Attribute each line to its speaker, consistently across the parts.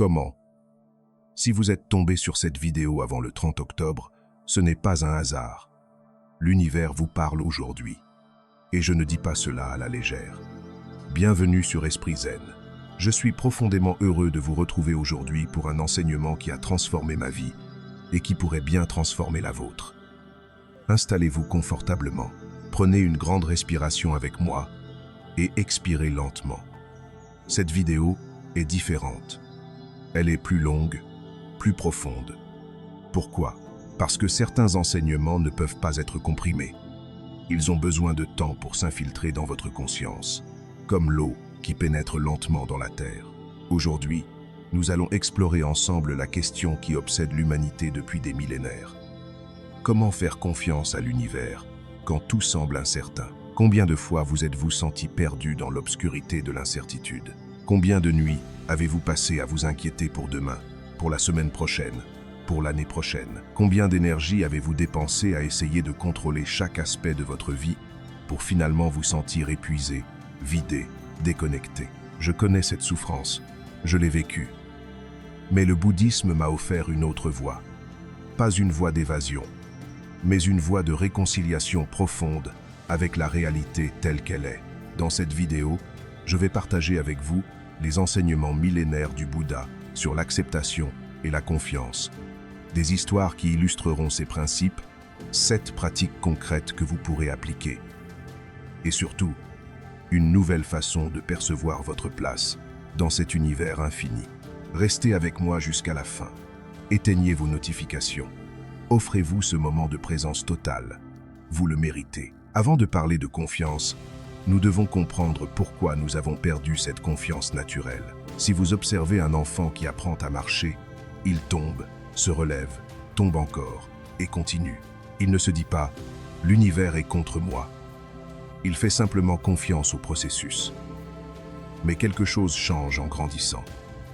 Speaker 1: Comment? Si vous êtes tombé sur cette vidéo avant le 30 octobre, ce n'est pas un hasard. L'univers vous parle aujourd'hui. Et je ne dis pas cela à la légère. Bienvenue sur Esprit Zen. Je suis profondément heureux de vous retrouver aujourd'hui pour un enseignement qui a transformé ma vie et qui pourrait bien transformer la vôtre. Installez-vous confortablement, prenez une grande respiration avec moi et expirez lentement. Cette vidéo est différente. Elle est plus longue, plus profonde. Pourquoi? Parce que certains enseignements ne peuvent pas être comprimés. Ils ont besoin de temps pour s'infiltrer dans votre conscience, comme l'eau qui pénètre lentement dans la terre. Aujourd'hui, nous allons explorer ensemble la question qui obsède l'humanité depuis des millénaires. Comment faire confiance à l'univers quand tout semble incertain? Combien de fois vous êtes-vous senti perdu dans l'obscurité de l'incertitude? Combien de nuits avez-vous passé à vous inquiéter pour demain, pour la semaine prochaine, pour l'année prochaine? Combien d'énergie avez-vous dépensé à essayer de contrôler chaque aspect de votre vie pour finalement vous sentir épuisé, vidé, déconnecté? Je connais cette souffrance, je l'ai vécue. Mais le bouddhisme m'a offert une autre voie. Pas une voie d'évasion, mais une voie de réconciliation profonde avec la réalité telle qu'elle est. Dans cette vidéo, je vais partager avec vous les enseignements millénaires du Bouddha sur l'acceptation et la confiance. Des histoires qui illustreront ces principes, 7 pratiques concrètes que vous pourrez appliquer. Et surtout, une nouvelle façon de percevoir votre place dans cet univers infini. Restez avec moi jusqu'à la fin. Éteignez vos notifications. Offrez-vous ce moment de présence totale. Vous le méritez. Avant de parler de confiance, nous devons comprendre pourquoi nous avons perdu cette confiance naturelle. Si vous observez un enfant qui apprend à marcher, il tombe, se relève, tombe encore et continue. Il ne se dit pas « l'univers est contre moi ». Il fait simplement confiance au processus. Mais quelque chose change en grandissant.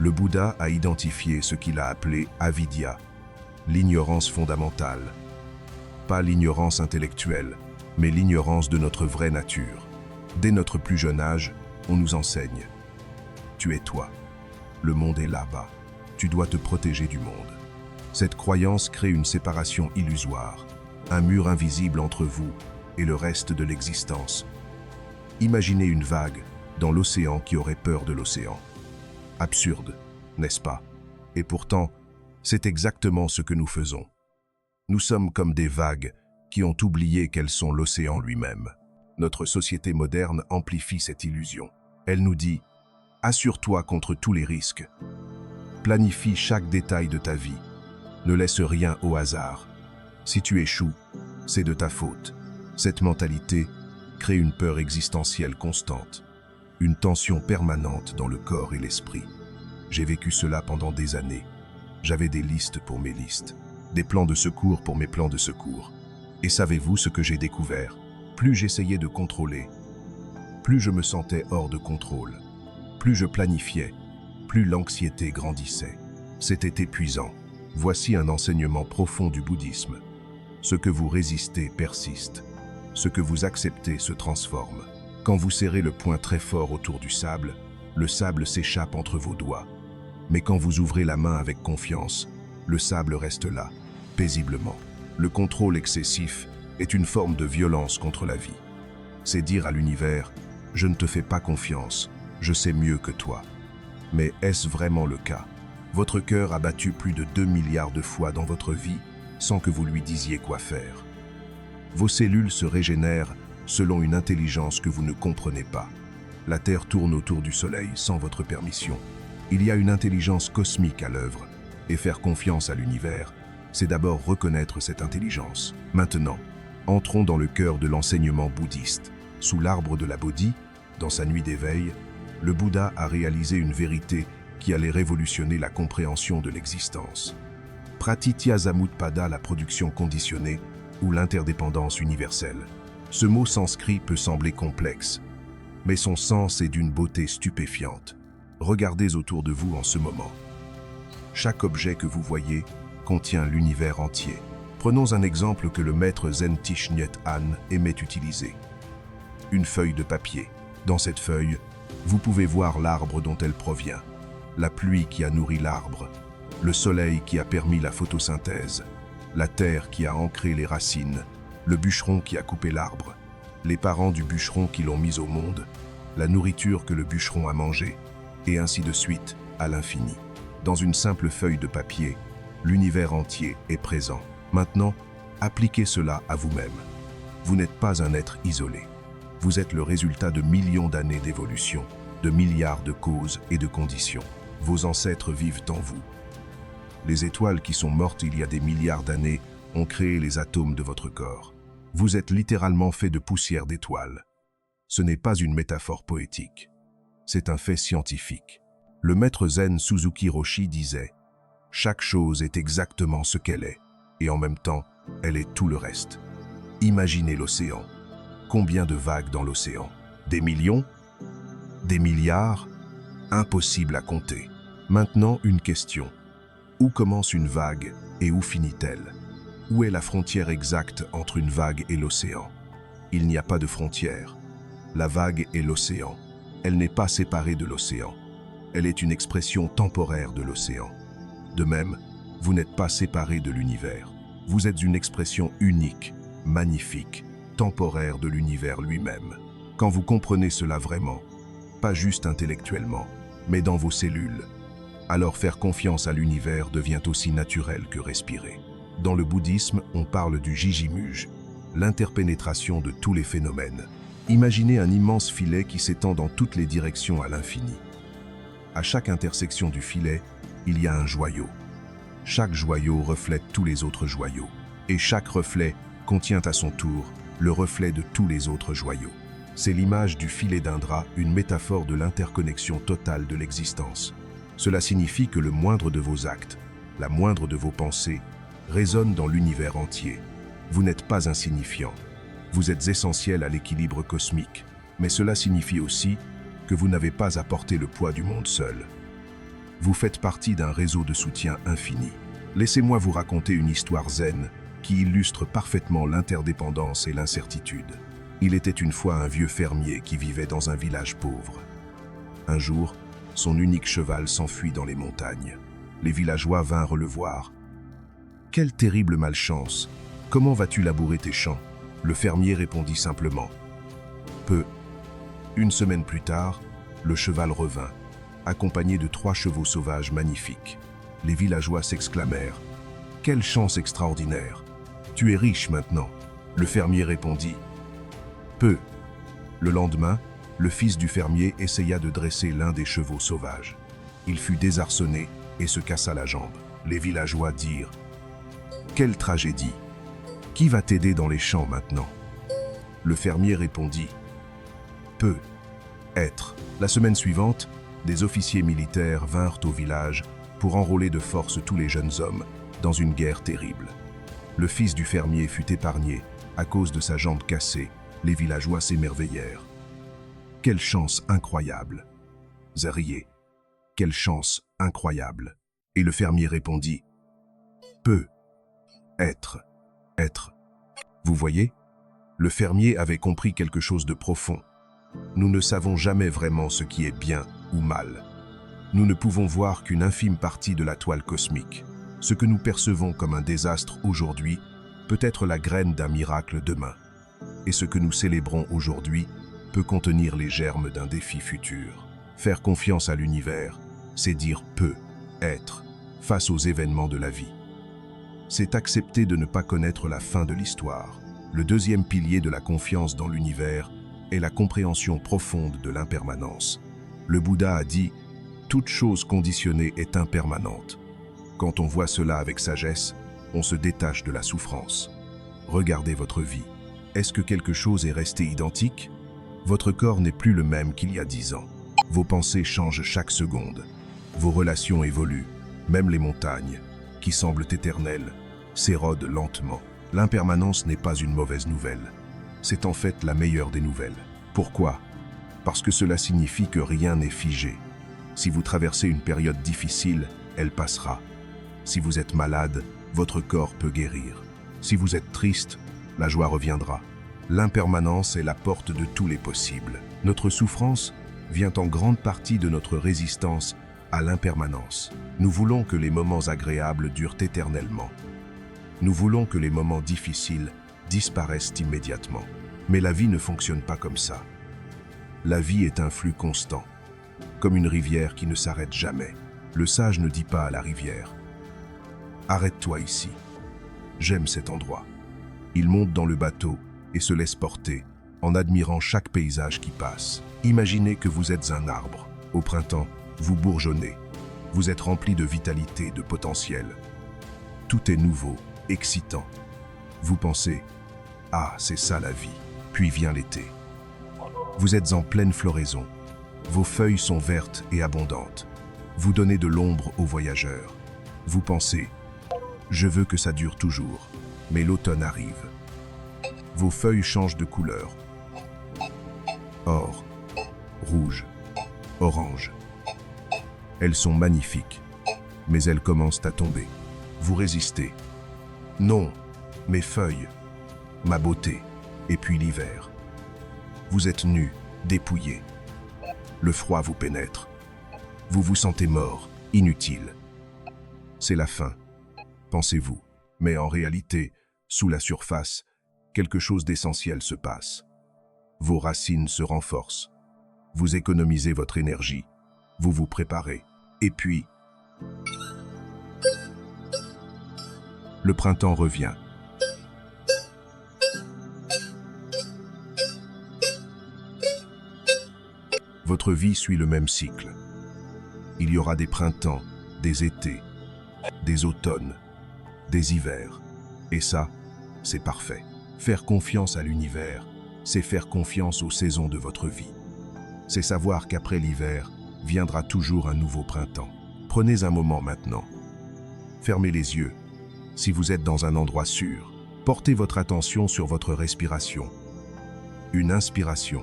Speaker 1: Le Bouddha a identifié ce qu'il a appelé avidya, l'ignorance fondamentale. Pas l'ignorance intellectuelle, mais l'ignorance de notre vraie nature. Dès notre plus jeune âge, on nous enseigne. Tu es toi. Le monde est là-bas. Tu dois te protéger du monde. Cette croyance crée une séparation illusoire, un mur invisible entre vous et le reste de l'existence. Imaginez une vague dans l'océan qui aurait peur de l'océan. Absurde, n'est-ce pas? Et pourtant, c'est exactement ce que nous faisons. Nous sommes comme des vagues qui ont oublié qu'elles sont l'océan lui-même. Notre société moderne amplifie cette illusion. Elle nous dit « Assure-toi contre tous les risques. Planifie chaque détail de ta vie. Ne laisse rien au hasard. Si tu échoues, c'est de ta faute. » Cette mentalité crée une peur existentielle constante, une tension permanente dans le corps et l'esprit. J'ai vécu cela pendant des années. J'avais des listes pour mes listes, des plans de secours pour mes plans de secours. Et savez-vous ce que j'ai découvert? Plus j'essayais de contrôler, plus je me sentais hors de contrôle. Plus je planifiais, plus l'anxiété grandissait. C'était épuisant. Voici un enseignement profond du bouddhisme. Ce que vous résistez persiste. Ce que vous acceptez se transforme. Quand vous serrez le poing très fort autour du sable, le sable s'échappe entre vos doigts. Mais quand vous ouvrez la main avec confiance, le sable reste là, paisiblement. Le contrôle excessif est une forme de violence contre la vie. C'est dire à l'univers « Je ne te fais pas confiance, je sais mieux que toi ». Mais est-ce vraiment le cas? Votre cœur a battu plus de 2 milliards de fois dans votre vie sans que vous lui disiez quoi faire. Vos cellules se régénèrent selon une intelligence que vous ne comprenez pas. La Terre tourne autour du Soleil sans votre permission. Il y a une intelligence cosmique à l'œuvre, et faire confiance à l'univers, c'est d'abord reconnaître cette intelligence. Maintenant, entrons dans le cœur de l'enseignement bouddhiste. Sous l'arbre de la Bodhi, dans sa nuit d'éveil, le Bouddha a réalisé une vérité qui allait révolutionner la compréhension de l'existence. Pratitya Samutpada, la production conditionnée, ou l'interdépendance universelle. Ce mot sanskrit peut sembler complexe, mais son sens est d'une beauté stupéfiante. Regardez autour de vous en ce moment. Chaque objet que vous voyez contient l'univers entier. Prenons un exemple que le maître Zen Thich Nhat Hanh aimait utiliser. Une feuille de papier. Dans cette feuille, vous pouvez voir l'arbre dont elle provient. la pluie qui a nourri l'arbre, le soleil qui a permis la photosynthèse, la terre qui a ancré les racines, le bûcheron qui a coupé l'arbre, les parents du bûcheron qui l'ont mis au monde, la nourriture que le bûcheron a mangée, et ainsi de suite, à l'infini. Dans une simple feuille de papier, l'univers entier est présent. Maintenant, appliquez cela à vous-même. Vous n'êtes pas un être isolé. Vous êtes le résultat de millions d'années d'évolution, de milliards de causes et de conditions. Vos ancêtres vivent en vous. Les étoiles qui sont mortes il y a des milliards d'années ont créé les atomes de votre corps. Vous êtes littéralement fait de poussière d'étoiles. Ce n'est pas une métaphore poétique. C'est un fait scientifique. Le maître zen Suzuki Roshi disait « Chaque chose est exactement ce qu'elle est, et en même temps, elle est tout le reste. » Imaginez l'océan. Combien de vagues dans l'océan? Des millions? Des milliards? Impossible à compter. Maintenant, une question. Où commence une vague et où finit-elle? Où est la frontière exacte entre une vague et l'océan? Il n'y a pas de frontière. La vague est l'océan. Elle n'est pas séparée de l'océan. Elle est une expression temporaire de l'océan. De même, vous n'êtes pas séparé de l'univers. Vous êtes une expression unique, magnifique, temporaire de l'univers lui-même. Quand vous comprenez cela vraiment, pas juste intellectuellement, mais dans vos cellules, alors faire confiance à l'univers devient aussi naturel que respirer. Dans le bouddhisme, on parle du Jijimuj, l'interpénétration de tous les phénomènes. Imaginez un immense filet qui s'étend dans toutes les directions à l'infini. À chaque intersection du filet, il y a un joyau. Chaque joyau reflète tous les autres joyaux. Et chaque reflet contient à son tour le reflet de tous les autres joyaux. C'est l'image du filet d'un drap, une métaphore de l'interconnexion totale de l'existence. Cela signifie que le moindre de vos actes, la moindre de vos pensées, résonne dans l'univers entier. Vous n'êtes pas insignifiant. Vous êtes essentiel à l'équilibre cosmique. Mais cela signifie aussi que vous n'avez pas à porter le poids du monde seul. Vous faites partie d'un réseau de soutien infini. Laissez-moi vous raconter une histoire zen qui illustre parfaitement l'interdépendance et l'incertitude. Il était une fois un vieux fermier qui vivait dans un village pauvre. Un jour, son unique cheval s'enfuit dans les montagnes. Les villageois vinrent le voir. « Quelle terrible malchance! Comment vas-tu labourer tes champs ?» Le fermier répondit simplement. Peu. Une semaine plus tard, le cheval revint, accompagné de 3 chevaux sauvages magnifiques. Les villageois s'exclamèrent. « Quelle chance extraordinaire! Tu es riche maintenant !» Le fermier répondit. Peu. Le lendemain, le fils du fermier essaya de dresser l'un des chevaux sauvages. Il fut désarçonné et se cassa la jambe. Les villageois dirent « Quelle tragédie! Qui va t'aider dans les champs maintenant ?» Le fermier répondit « Peu. Être. » La semaine suivante, des officiers militaires vinrent au village pour enrôler de force tous les jeunes hommes dans une guerre terrible. Le fils du fermier fut épargné à cause de sa jambe cassée. Les villageois s'émerveillèrent. « Quelle chance incroyable !» Zarié. « Quelle chance incroyable !» Et le fermier répondit « Peu. Être. Être. » Vous voyez, le fermier avait compris quelque chose de profond. Nous ne savons jamais vraiment ce qui est bien ou mal. Nous ne pouvons voir qu'une infime partie de la toile cosmique. Ce que nous percevons comme un désastre aujourd'hui peut être la graine d'un miracle demain. Et ce que nous célébrons aujourd'hui peut contenir les germes d'un défi futur. Faire confiance à l'univers, c'est dire peu, être, face aux événements de la vie. C'est accepter de ne pas connaître la fin de l'histoire. Le deuxième pilier de la confiance dans l'univers est la compréhension profonde de l'impermanence. Le Bouddha a dit « Toute chose conditionnée est impermanente ». Quand on voit cela avec sagesse, on se détache de la souffrance. Regardez votre vie. Est-ce que quelque chose est resté identique? Votre corps n'est plus le même qu'il y a 10 ans. Vos pensées changent chaque seconde. Vos relations évoluent. Même les montagnes, qui semblent éternelles, s'érodent lentement. L'impermanence n'est pas une mauvaise nouvelle. C'est en fait la meilleure des nouvelles. Pourquoi? Parce que cela signifie que rien n'est figé. Si vous traversez une période difficile, elle passera. Si vous êtes malade, votre corps peut guérir. Si vous êtes triste, la joie reviendra. L'impermanence est la porte de tous les possibles. Notre souffrance vient en grande partie de notre résistance à l'impermanence. Nous voulons que les moments agréables durent éternellement. Nous voulons que les moments difficiles disparaissent immédiatement. Mais la vie ne fonctionne pas comme ça. La vie est un flux constant, comme une rivière qui ne s'arrête jamais. Le sage ne dit pas à la rivière « Arrête-toi ici, j'aime cet endroit ». Il monte dans le bateau et se laisse porter en admirant chaque paysage qui passe. Imaginez que vous êtes un arbre. Au printemps, vous bourgeonnez. Vous êtes rempli de vitalité, de potentiel. Tout est nouveau, excitant. Vous pensez « Ah, c'est ça la vie ». Puis vient l'été. Vous êtes en pleine floraison. Vos feuilles sont vertes et abondantes. Vous donnez de l'ombre aux voyageurs. Vous pensez « Je veux que ça dure toujours ». Mais l'automne arrive. Vos feuilles changent de couleur. Or, rouge, orange. Elles sont magnifiques, mais elles commencent à tomber. Vous résistez. Non, mes feuilles, ma beauté, et puis l'hiver. Vous êtes nu, dépouillé. Le froid vous pénètre. Vous vous sentez mort, inutile. C'est la fin, pensez-vous. Mais en réalité, sous la surface, quelque chose d'essentiel se passe. Vos racines se renforcent. Vous économisez votre énergie. Vous vous préparez. Et puis, le printemps revient. Votre vie suit le même cycle. Il y aura des printemps, des étés, des automnes, des hivers. Et ça, c'est parfait. Faire confiance à l'univers, c'est faire confiance aux saisons de votre vie. C'est savoir qu'après l'hiver, viendra toujours un nouveau printemps. Prenez un moment maintenant. Fermez les yeux. Si vous êtes dans un endroit sûr, portez votre attention sur votre respiration. Une inspiration,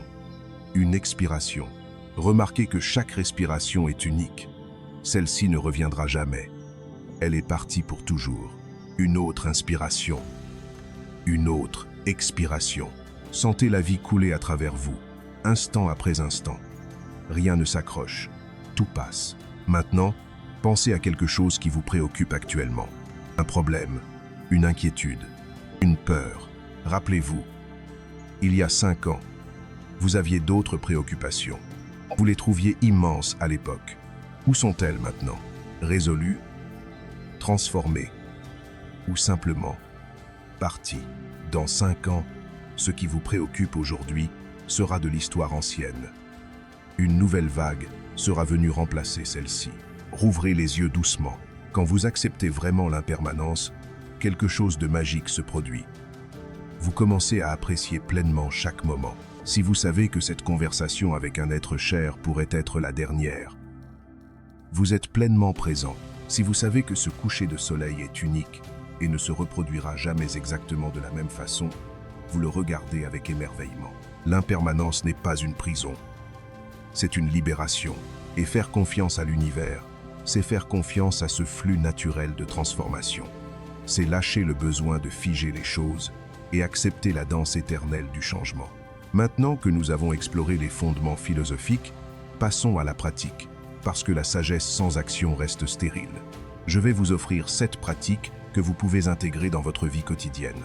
Speaker 1: une expiration. Remarquez que chaque respiration est unique. Celle-ci ne reviendra jamais. Elle est partie pour toujours. Une autre inspiration, une autre expiration. Sentez la vie couler à travers vous, instant après instant. Rien ne s'accroche, tout passe. Maintenant, pensez à quelque chose qui vous préoccupe actuellement. Un problème, une inquiétude, une peur. Rappelez-vous, il y a 5 ans, vous aviez d'autres préoccupations. Vous les trouviez immenses à l'époque. Où sont-elles maintenant? Résolues? Transformées? Ou simplement parties? Dans 5 ans, ce qui vous préoccupe aujourd'hui sera de l'histoire ancienne. Une nouvelle vague sera venue remplacer celle-ci. Rouvrez les yeux doucement. Quand vous acceptez vraiment l'impermanence, quelque chose de magique se produit. Vous commencez à apprécier pleinement chaque moment. Si vous savez que cette conversation avec un être cher pourrait être la dernière, vous êtes pleinement présent. Si vous savez que ce coucher de soleil est unique et ne se reproduira jamais exactement de la même façon, vous le regardez avec émerveillement. L'impermanence n'est pas une prison, c'est une libération. Et faire confiance à l'univers, c'est faire confiance à ce flux naturel de transformation. C'est lâcher le besoin de figer les choses et accepter la danse éternelle du changement. Maintenant que nous avons exploré les fondements philosophiques, passons à la pratique, parce que la sagesse sans action reste stérile. Je vais vous offrir 7 pratiques que vous pouvez intégrer dans votre vie quotidienne.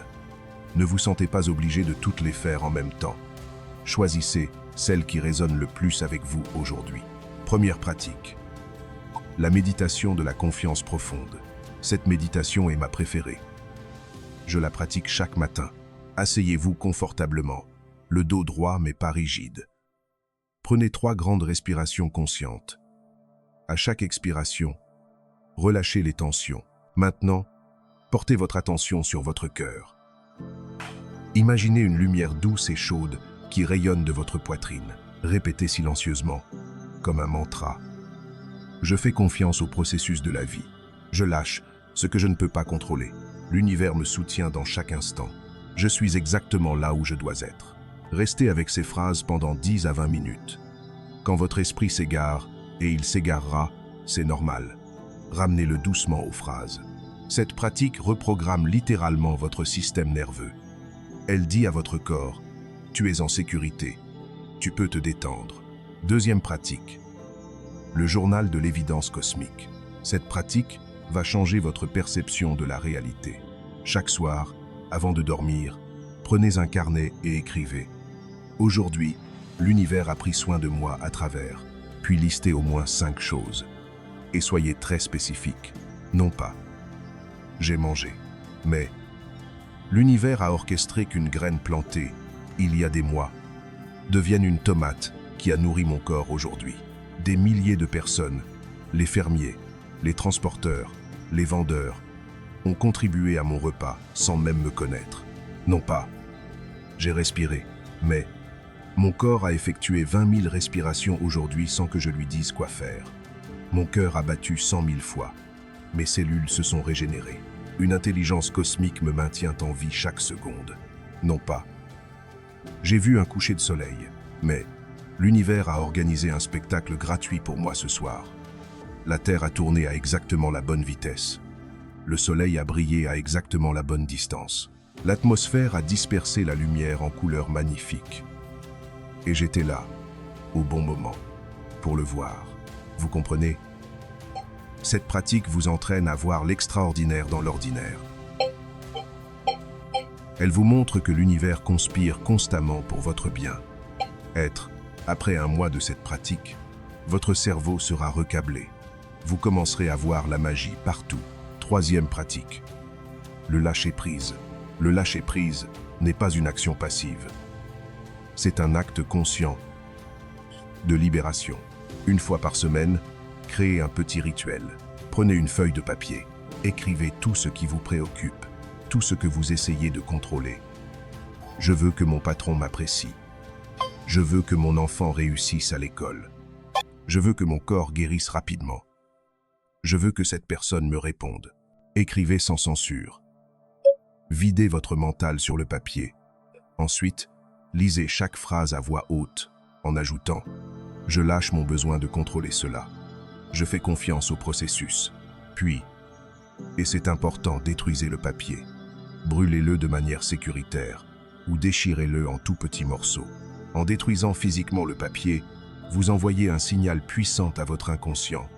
Speaker 1: Ne vous sentez pas obligé de toutes les faire en même temps. Choisissez celle qui résonne le plus avec vous aujourd'hui. Première pratique. La méditation de la confiance profonde. Cette méditation est ma préférée. Je la pratique chaque matin. Asseyez-vous confortablement, le dos droit mais pas rigide. Prenez 3 grandes respirations conscientes. À chaque expiration, relâchez les tensions. Maintenant, portez votre attention sur votre cœur. Imaginez une lumière douce et chaude qui rayonne de votre poitrine. Répétez silencieusement, comme un mantra. Je fais confiance au processus de la vie. Je lâche ce que je ne peux pas contrôler. L'univers me soutient dans chaque instant. Je suis exactement là où je dois être. Restez avec ces phrases pendant 10 à 20 minutes. Quand votre esprit s'égare, et il s'égarera, c'est normal. Ramenez-le doucement aux phrases. Cette pratique reprogramme littéralement votre système nerveux. Elle dit à votre corps, tu es en sécurité, tu peux te détendre. Deuxième pratique, le journal de l'évidence cosmique. Cette pratique va changer votre perception de la réalité. Chaque soir, avant de dormir, prenez un carnet et écrivez. Aujourd'hui, l'univers a pris soin de moi à travers, puis listez au moins 5 choses. Et soyez très spécifique. Non pas « j'ai mangé », mais « l'univers a orchestré qu'une graine plantée, il y a des mois, devienne une tomate qui a nourri mon corps aujourd'hui. Des milliers de personnes, les fermiers, les transporteurs, les vendeurs, ont contribué à mon repas sans même me connaître. Non pas « j'ai respiré », mais « mon corps a effectué 20 000 respirations aujourd'hui sans que je lui dise quoi faire. Mon cœur a battu 100 000 fois. Mes cellules se sont régénérées. Une intelligence cosmique me maintient en vie chaque seconde. Non pas « j'ai vu un coucher de soleil », mais « l'univers a organisé un spectacle gratuit pour moi ce soir. La Terre a tourné à exactement la bonne vitesse. Le soleil a brillé à exactement la bonne distance. L'atmosphère a dispersé la lumière en couleurs magnifiques. Et j'étais là, au bon moment, pour le voir. Vous comprenez ? Cette pratique vous entraîne à voir l'extraordinaire dans l'ordinaire. Elle vous montre que l'univers conspire constamment pour votre bien. Après un mois de cette pratique, votre cerveau sera recablé. Vous commencerez à voir la magie partout. 3e pratique. Le lâcher-prise. Le lâcher-prise n'est pas une action passive. C'est un acte conscient de libération. Une fois par semaine, créez un petit rituel. Prenez une feuille de papier. Écrivez tout ce qui vous préoccupe, tout ce que vous essayez de contrôler. Je veux que mon patron m'apprécie. Je veux que mon enfant réussisse à l'école. Je veux que mon corps guérisse rapidement. Je veux que cette personne me réponde. Écrivez sans censure. Videz votre mental sur le papier. Ensuite, lisez chaque phrase à voix haute, en ajoutant « Je lâche mon besoin de contrôler cela. Je fais confiance au processus. » Puis, et c'est important, détruisez le papier. Brûlez-le de manière sécuritaire ou déchirez-le en tout petits morceaux. En détruisant physiquement le papier, vous envoyez un signal puissant à votre inconscient.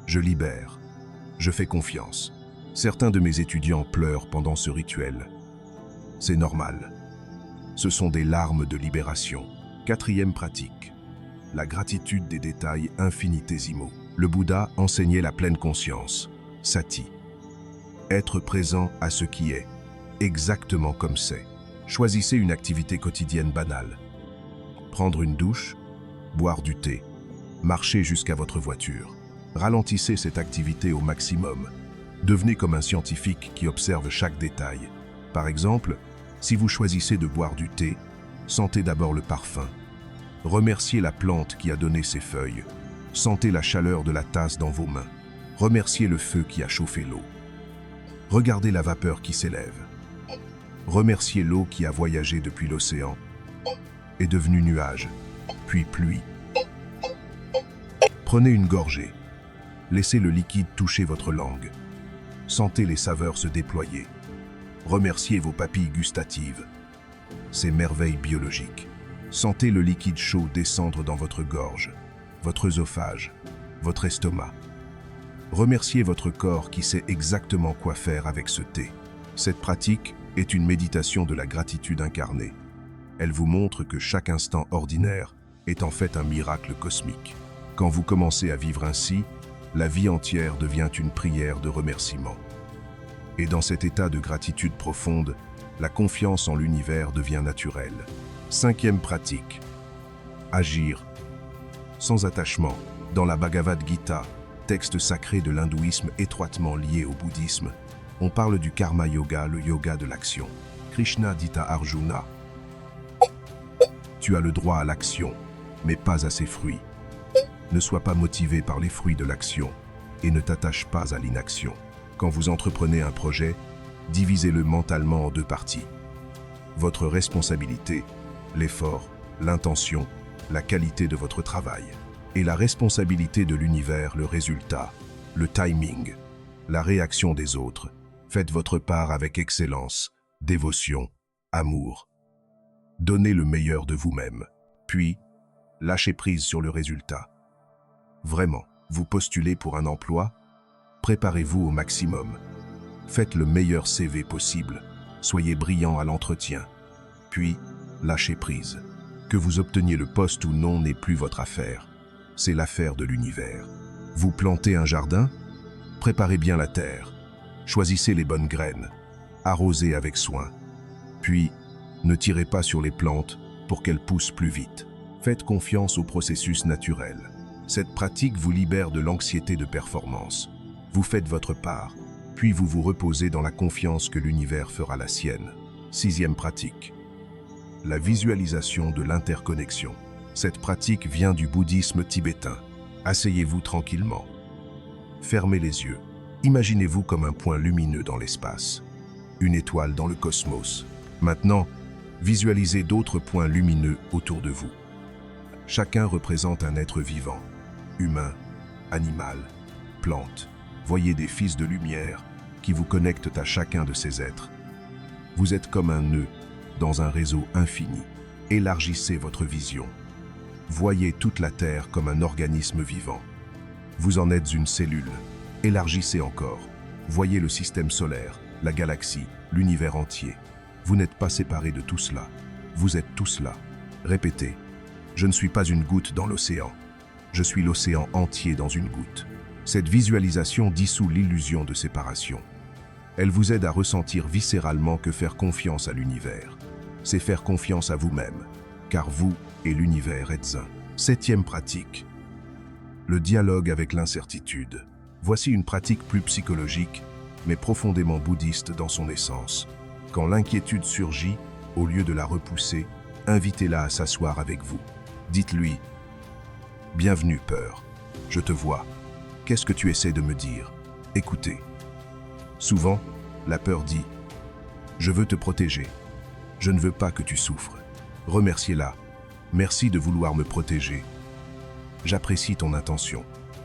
Speaker 1: Je libère. Je fais confiance. Certains de mes étudiants pleurent pendant ce rituel. C'est normal. Ce sont des larmes de libération. 4e pratique. La gratitude des détails infinitésimaux. Le Bouddha enseignait la pleine conscience. Sati. Être présent à ce qui est, exactement comme c'est. Choisissez une activité quotidienne banale. Prendre une douche, boire du thé, marcher jusqu'à votre voiture. Ralentissez cette activité au maximum. Devenez comme un scientifique qui observe chaque détail. Par exemple, si vous choisissez de boire du thé, sentez d'abord le parfum. Remerciez la plante qui a donné ses feuilles. Sentez la chaleur de la tasse dans vos mains. Remerciez le feu qui a chauffé l'eau. Regardez la vapeur qui s'élève. Remerciez l'eau qui a voyagé depuis l'océan, est devenue nuage, puis pluie. Prenez une gorgée. Laissez le liquide toucher votre langue. Sentez les saveurs se déployer. Remerciez vos papilles gustatives. Ces merveilles biologiques. Sentez le liquide chaud descendre dans votre gorge, votre œsophage, votre estomac. Remerciez votre corps qui sait exactement quoi faire avec ce thé. Cette pratique est une méditation de la gratitude incarnée. Elle vous montre que chaque instant ordinaire est en fait un miracle cosmique. Quand vous commencez à vivre ainsi, la vie entière devient une prière de remerciement. Et dans cet état de gratitude profonde, la confiance en l'univers devient naturelle. 5e pratique. Agir sans attachement. Dans la Bhagavad Gita, texte sacré de l'hindouisme étroitement lié au bouddhisme, on parle du karma yoga, le yoga de l'action. Krishna dit à Arjuna, « Tu as le droit à l'action, mais pas à ses fruits. Ne sois pas motivé par les fruits de l'action et ne t'attache pas à l'inaction. Quand vous entreprenez un projet, divisez-le mentalement en 2 parties. Votre responsabilité, l'effort, l'intention, la qualité de votre travail, et la responsabilité de l'univers, le résultat, le timing, la réaction des autres. Faites votre part avec excellence, dévotion, amour. Donnez le meilleur de vous-même, puis lâchez prise sur le résultat. Vraiment, vous postulez pour un emploi? Préparez-vous au maximum. Faites le meilleur CV possible. Soyez brillant à l'entretien. Puis, lâchez prise. Que vous obteniez le poste ou non n'est plus votre affaire. C'est l'affaire de l'univers. Vous plantez un jardin? Préparez bien la terre. Choisissez les bonnes graines. Arrosez avec soin. Puis, ne tirez pas sur les plantes pour qu'elles poussent plus vite. Faites confiance au processus naturel. Cette pratique vous libère de l'anxiété de performance. Vous faites votre part, puis vous vous reposez dans la confiance que l'univers fera la sienne. 6e pratique. La visualisation de l'interconnexion. Cette pratique vient du bouddhisme tibétain. Asseyez-vous tranquillement. Fermez les yeux. Imaginez-vous comme un point lumineux dans l'espace. Une étoile dans le cosmos. Maintenant, visualisez d'autres points lumineux autour de vous. Chacun représente un être vivant. Humain, animal, plante. Voyez des fils de lumière qui vous connectent à chacun de ces êtres. Vous êtes comme un nœud dans un réseau infini. Élargissez votre vision. Voyez toute la Terre comme un organisme vivant. Vous en êtes une cellule. Élargissez encore. Voyez le système solaire, la galaxie, l'univers entier. Vous n'êtes pas séparés de tout cela. Vous êtes tout cela. Répétez. Je ne suis pas une goutte dans l'océan. Je suis l'océan entier dans une goutte. Cette visualisation dissout l'illusion de séparation. Elle vous aide à ressentir viscéralement que faire confiance à l'univers, c'est faire confiance à vous-même, car vous et l'univers êtes un. 7e pratique. Le dialogue avec l'incertitude. Voici une pratique plus psychologique, mais profondément bouddhiste dans son essence. Quand l'inquiétude surgit, au lieu de la repousser, invitez-la à s'asseoir avec vous. Dites-lui « Bienvenue, peur. Je te vois. Qu'est-ce que tu essaies de me dire? Écoutez. » Souvent, la peur dit « Je veux te protéger. Je ne veux pas que tu souffres. » Remerciez-la. Merci de vouloir me protéger. J'apprécie ton intention.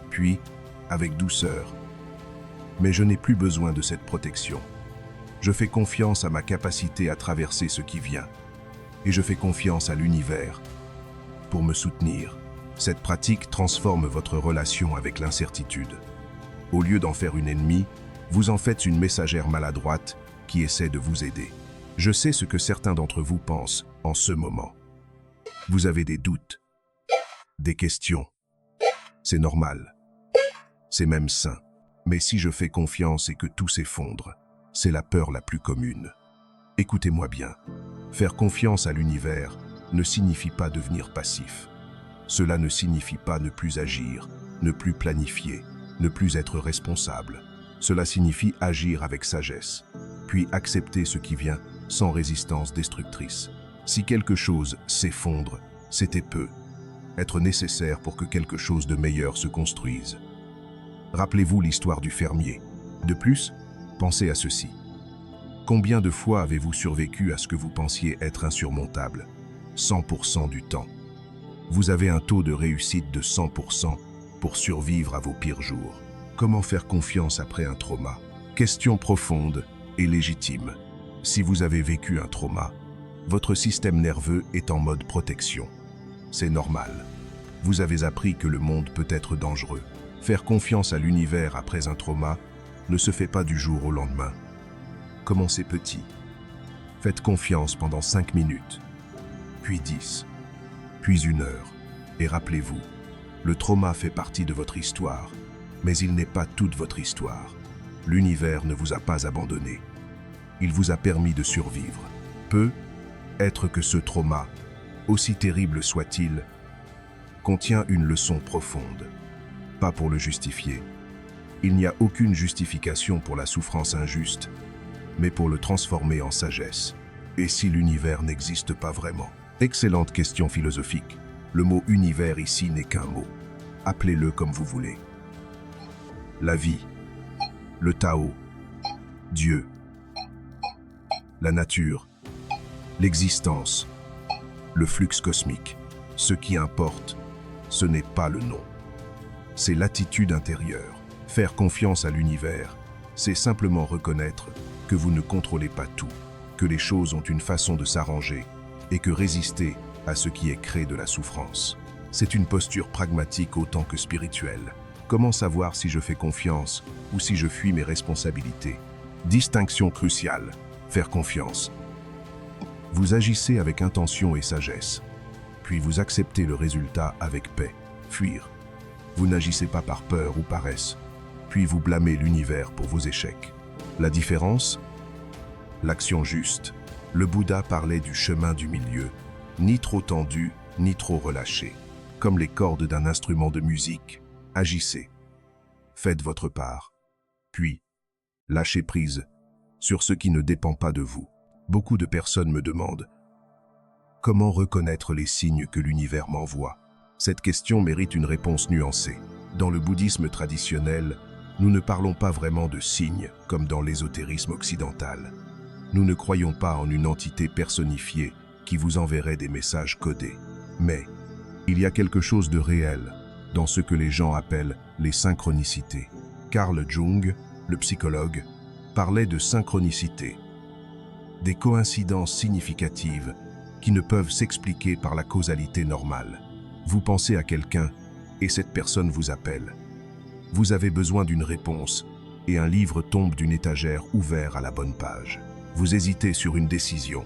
Speaker 1: Puis, avec douceur. Mais je n'ai plus besoin de cette protection. Je fais confiance à ma capacité à traverser ce qui vient. Et je fais confiance à l'univers pour me soutenir. Cette pratique transforme votre relation avec l'incertitude. Au lieu d'en faire une ennemie, vous en faites une messagère maladroite qui essaie de vous aider. Je sais ce que certains d'entre vous pensent en ce moment. Vous avez des doutes, des questions. C'est normal. C'est même sain. Mais si je fais confiance et que tout s'effondre, c'est la peur la plus commune. Écoutez-moi bien. Faire confiance à l'univers ne signifie pas devenir passif. Cela ne signifie pas ne plus agir, ne plus planifier, ne plus être responsable. Cela signifie agir avec sagesse, puis accepter ce qui vient sans résistance destructrice. Si quelque chose s'effondre, c'était peu. Être nécessaire pour que quelque chose de meilleur se construise. Rappelez-vous l'histoire du fermier. De plus, pensez à ceci. Combien de fois avez-vous survécu à ce que vous pensiez être insurmontable? 100% du temps. Vous avez un taux de réussite de 100% pour survivre à vos pires jours. Comment faire confiance après un trauma? Question profonde et légitime. Si vous avez vécu un trauma, votre système nerveux est en mode protection. C'est normal. Vous avez appris que le monde peut être dangereux. Faire confiance à l'univers après un trauma ne se fait pas du jour au lendemain. Commencez petit. Faites confiance pendant 5 minutes, puis 10, puis 1 heure. Et rappelez-vous, le trauma fait partie de votre histoire, mais il n'est pas toute votre histoire. L'univers ne vous a pas abandonné. Il vous a permis de survivre. Peut être que ce trauma, aussi terrible soit-il, contient une leçon profonde. Pas pour le justifier. Il n'y a aucune justification pour la souffrance injuste, mais pour le transformer en sagesse. Et si l'univers n'existe pas vraiment? Excellente question philosophique. Le mot « univers » ici n'est qu'un mot. Appelez-le comme vous voulez. La vie, le Tao, Dieu, la nature, l'existence, le flux cosmique. Ce qui importe, ce n'est pas le nom. C'est l'attitude intérieure. Faire confiance à l'univers, c'est simplement reconnaître que vous ne contrôlez pas tout, que les choses ont une façon de s'arranger et que résister à ce qui est crée de la souffrance. C'est une posture pragmatique autant que spirituelle. Comment savoir si je fais confiance ou si je fuis mes responsabilités? Distinction cruciale. Faire confiance. Vous agissez avec intention et sagesse, puis vous acceptez le résultat avec paix. Fuir. Vous n'agissez pas par peur ou paresse, puis vous blâmez l'univers pour vos échecs. La différence? L'action juste. Le Bouddha parlait du chemin du milieu, ni trop tendu, ni trop relâché. Comme les cordes d'un instrument de musique, agissez. Faites votre part. Puis, lâchez prise sur ce qui ne dépend pas de vous. Beaucoup de personnes me demandent « Comment reconnaître les signes que l'univers m'envoie ?» Cette question mérite une réponse nuancée. Dans le bouddhisme traditionnel, nous ne parlons pas vraiment de signes comme dans l'ésotérisme occidental. Nous ne croyons pas en une entité personnifiée qui vous enverrait des messages codés. Mais il y a quelque chose de réel dans ce que les gens appellent les synchronicités. Carl Jung, le psychologue, parlait de synchronicité, des coïncidences significatives qui ne peuvent s'expliquer par la causalité normale. Vous pensez à quelqu'un et cette personne vous appelle. Vous avez besoin d'une réponse et un livre tombe d'une étagère ouvert à la bonne page. Vous hésitez sur une décision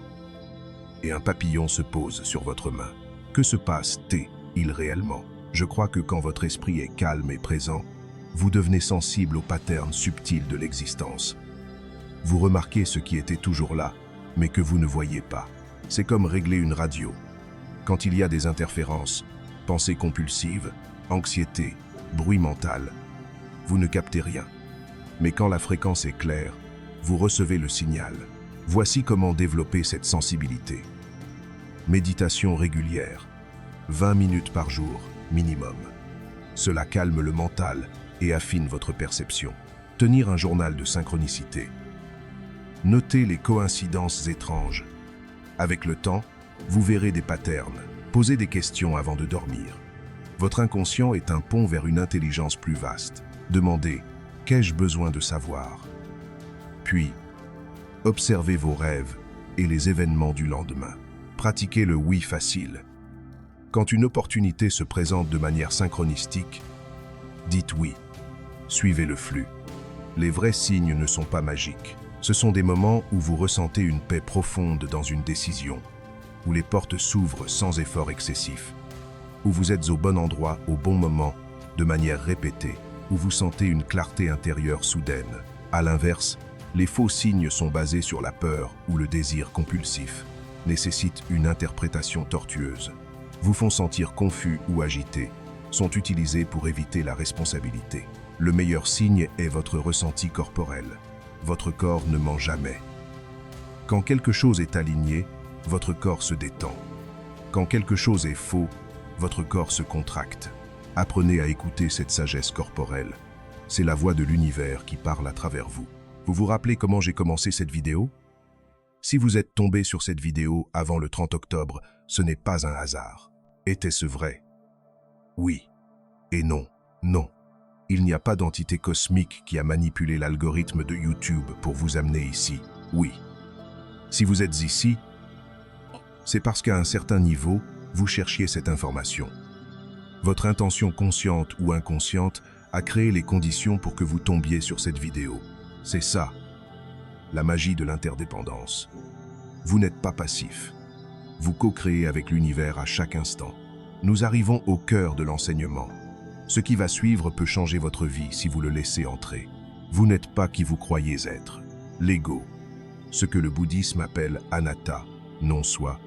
Speaker 1: et un papillon se pose sur votre main. Que se passe-t-il réellement? Je crois que quand votre esprit est calme et présent, vous devenez sensible aux patterns subtils de l'existence. Vous remarquez ce qui était toujours là, mais que vous ne voyez pas. C'est comme régler une radio. Quand il y a des interférences, pensées compulsives, anxiété, bruit mental, vous ne captez rien. Mais quand la fréquence est claire, vous recevez le signal. Voici comment développer cette sensibilité. Méditation régulière, 20 minutes par jour, minimum. Cela calme le mental et affine votre perception. Tenir un journal de synchronicité. Notez les coïncidences étranges. Avec le temps, vous verrez des patterns. Posez des questions avant de dormir. Votre inconscient est un pont vers une intelligence plus vaste. Demandez « Qu'ai-je besoin de savoir ?» Puis, observez vos rêves et les événements du lendemain. Pratiquez le oui facile. Quand une opportunité se présente de manière synchronistique, dites oui. Suivez le flux. Les vrais signes ne sont pas magiques. Ce sont des moments où vous ressentez une paix profonde dans une décision, où les portes s'ouvrent sans effort excessif, où vous êtes au bon endroit au bon moment, de manière répétée, où vous sentez une clarté intérieure soudaine. À l'inverse, les faux signes sont basés sur la peur ou le désir compulsif, nécessitent une interprétation tortueuse, vous font sentir confus ou agité, sont utilisés pour éviter la responsabilité. Le meilleur signe est votre ressenti corporel. Votre corps ne ment jamais. Quand quelque chose est aligné, votre corps se détend. Quand quelque chose est faux, votre corps se contracte. Apprenez à écouter cette sagesse corporelle. C'est la voix de l'univers qui parle à travers vous. Vous vous rappelez comment j'ai commencé cette vidéo? Si vous êtes tombé sur cette vidéo avant le 30 octobre, ce n'est pas un hasard. Était-ce vrai? Oui. Et non. Non. Il n'y a pas d'entité cosmique qui a manipulé l'algorithme de YouTube pour vous amener ici. Oui. Si vous êtes ici, c'est parce qu'à un certain niveau, vous cherchiez cette information. Votre intention consciente ou inconsciente a créé les conditions pour que vous tombiez sur cette vidéo. C'est ça, la magie de l'interdépendance. Vous n'êtes pas passif. Vous co-créez avec l'univers à chaque instant. Nous arrivons au cœur de l'enseignement. Ce qui va suivre peut changer votre vie si vous le laissez entrer. Vous n'êtes pas qui vous croyez être. L'ego, ce que le bouddhisme appelle anatta, non-soi,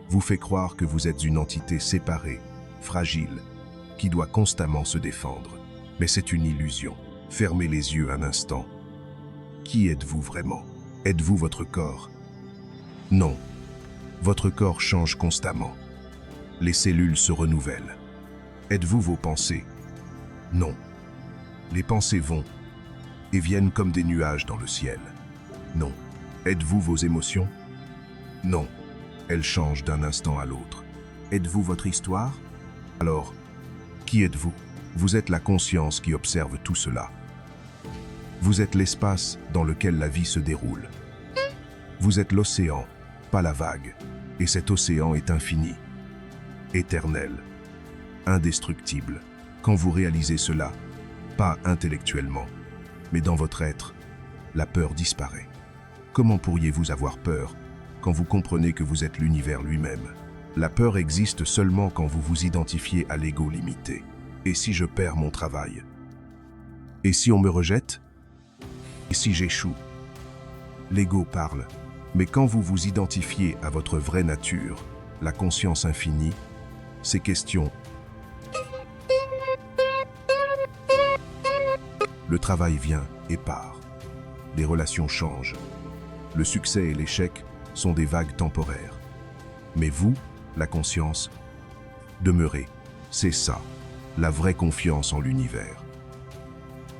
Speaker 1: vous fait croire que vous êtes une entité séparée, fragile, qui doit constamment se défendre. Mais c'est une illusion. Fermez les yeux un instant. Qui êtes-vous vraiment? Êtes-vous votre corps? Non. Votre corps change constamment. Les cellules se renouvellent. Êtes-vous vos pensées? Non. Les pensées vont et viennent comme des nuages dans le ciel. Non. Êtes-vous vos émotions? Non. Elles changent d'un instant à l'autre. Êtes-vous votre histoire? Alors, qui êtes-vous? Vous êtes la conscience qui observe tout cela. Vous êtes l'espace dans lequel la vie se déroule. Vous êtes l'océan, pas la vague, et cet océan est infini, éternel. indestructible. Quand vous réalisez cela, pas intellectuellement, mais dans votre être, la peur disparaît. Comment pourriez-vous avoir peur quand vous comprenez que vous êtes l'univers lui-même? La peur existe seulement quand vous vous identifiez à l'ego limité. Et si je perds mon travail? Et si on me rejette? Et si j'échoue? L'ego parle, mais quand vous vous identifiez à votre vraie nature, la conscience infinie, ces questions. Le travail vient et part. Les relations changent. Le succès et l'échec sont des vagues temporaires. Mais vous, la conscience, demeurez. C'est ça, la vraie confiance en l'univers.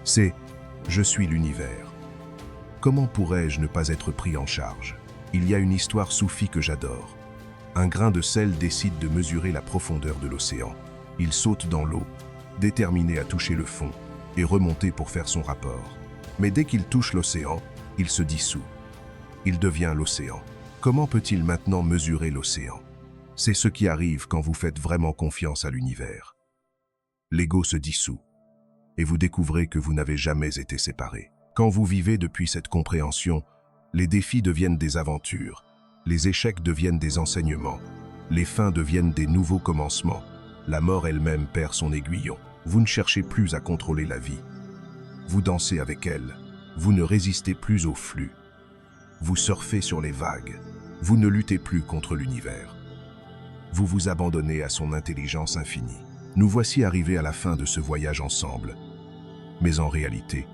Speaker 1: C'est « je suis l'univers ». Comment pourrais-je ne pas être pris en charge? Il y a une histoire soufie que j'adore. Un grain de sel décide de mesurer la profondeur de l'océan. Il saute dans l'eau, déterminé à toucher le fond, et remonter pour faire son rapport. Mais dès qu'il touche l'océan, il se dissout. Il devient l'océan. Comment peut-il maintenant mesurer l'océan? C'est ce qui arrive quand vous faites vraiment confiance à l'univers. L'ego se dissout, et vous découvrez que vous n'avez jamais été séparés. Quand vous vivez depuis cette compréhension, les défis deviennent des aventures, les échecs deviennent des enseignements, les fins deviennent des nouveaux commencements, la mort elle-même perd son aiguillon. Vous ne cherchez plus à contrôler la vie. Vous dansez avec elle, vous ne résistez plus au flux. Vous surfez sur les vagues, vous ne luttez plus contre l'univers. Vous vous abandonnez à son intelligence infinie. Nous voici arrivés à la fin de ce voyage ensemble. Mais en réalité,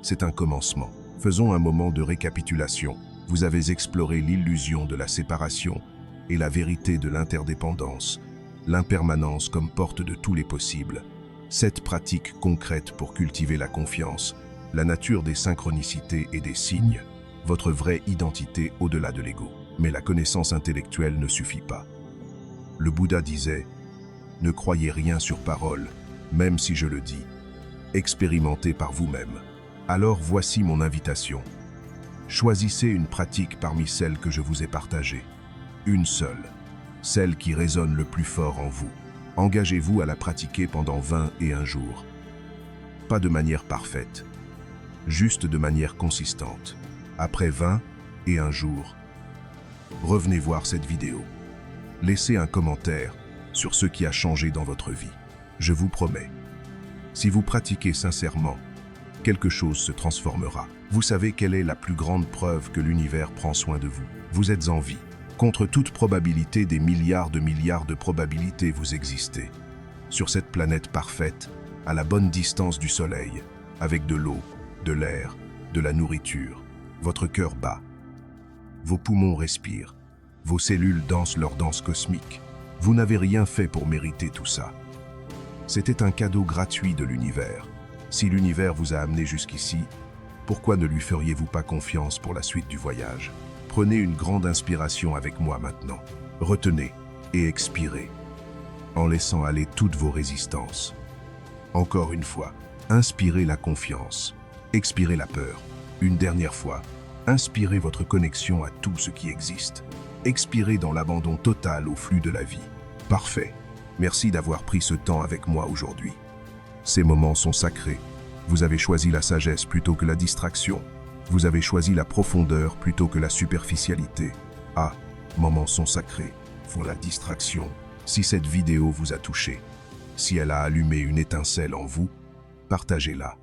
Speaker 1: c'est un commencement. Faisons un moment de récapitulation. Vous avez exploré l'illusion de la séparation et la vérité de l'interdépendance, l'impermanence comme porte de tous les possibles. 7 pratiques concrètes pour cultiver la confiance, la nature des synchronicités et des signes, votre vraie identité au-delà de l'ego. Mais la connaissance intellectuelle ne suffit pas. Le Bouddha disait « Ne croyez rien sur parole, même si je le dis. Expérimentez par vous-même. » Alors voici mon invitation. Choisissez une pratique parmi celles que je vous ai partagées. Une seule, celle qui résonne le plus fort en vous. Engagez-vous à la pratiquer pendant 21 jours. Pas de manière parfaite, juste de manière consistante. Après 21 jours, revenez voir cette vidéo. Laissez un commentaire sur ce qui a changé dans votre vie. Je vous promets, si vous pratiquez sincèrement, quelque chose se transformera. Vous savez quelle est la plus grande preuve que l'univers prend soin de vous? Vous êtes en vie. Contre toute probabilité, des milliards de probabilités, vous existez. Sur cette planète parfaite, à la bonne distance du soleil, avec de l'eau, de l'air, de la nourriture. Votre cœur bat. Vos poumons respirent. Vos cellules dansent leur danse cosmique. Vous n'avez rien fait pour mériter tout ça. C'était un cadeau gratuit de l'univers. Si l'univers vous a amené jusqu'ici, pourquoi ne lui feriez-vous pas confiance pour la suite du voyage? Prenez une grande inspiration avec moi maintenant. Retenez et expirez, en laissant aller toutes vos résistances. Encore une fois, inspirez la confiance, expirez la peur. Une dernière fois, inspirez votre connexion à tout ce qui existe. Expirez dans l'abandon total au flux de la vie. Parfait. Merci d'avoir pris ce temps avec moi aujourd'hui. Ces moments sont sacrés. Vous avez choisi la sagesse plutôt que la distraction. Vous avez choisi la profondeur plutôt que la superficialité. Ah, moments sont sacrés, font la distraction. Si cette vidéo vous a touché, si elle a allumé une étincelle en vous, partagez-la.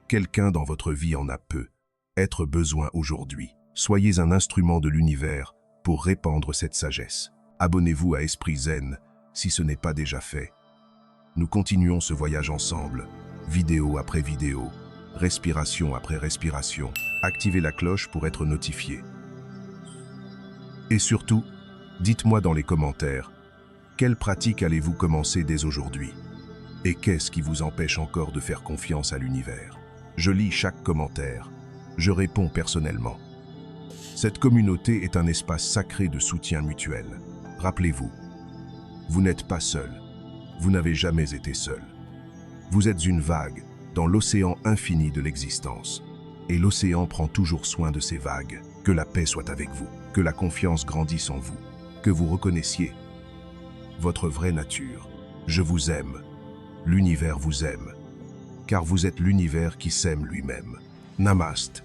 Speaker 1: Quelqu'un dans votre vie en a peu. Être besoin aujourd'hui. Soyez un instrument de l'univers pour répandre cette sagesse. Abonnez-vous à Esprit Zen si ce n'est pas déjà fait. Nous continuons ce voyage ensemble, vidéo après vidéo, respiration après respiration. Activez la cloche pour être notifié. Et surtout, dites-moi dans les commentaires, quelle pratique allez-vous commencer dès aujourd'hui? Et qu'est-ce qui vous empêche encore de faire confiance à l'univers? Je lis chaque commentaire. Je réponds personnellement. Cette communauté est un espace sacré de soutien mutuel. Rappelez-vous, vous n'êtes pas seul. Vous n'avez jamais été seul. Vous êtes une vague dans l'océan infini de l'existence. Et l'océan prend toujours soin de ces vagues. Que la paix soit avec vous, que la confiance grandisse en vous, que vous reconnaissiez votre vraie nature. Je vous aime. L'univers vous aime. Car vous êtes l'univers qui s'aime lui-même. Namaste.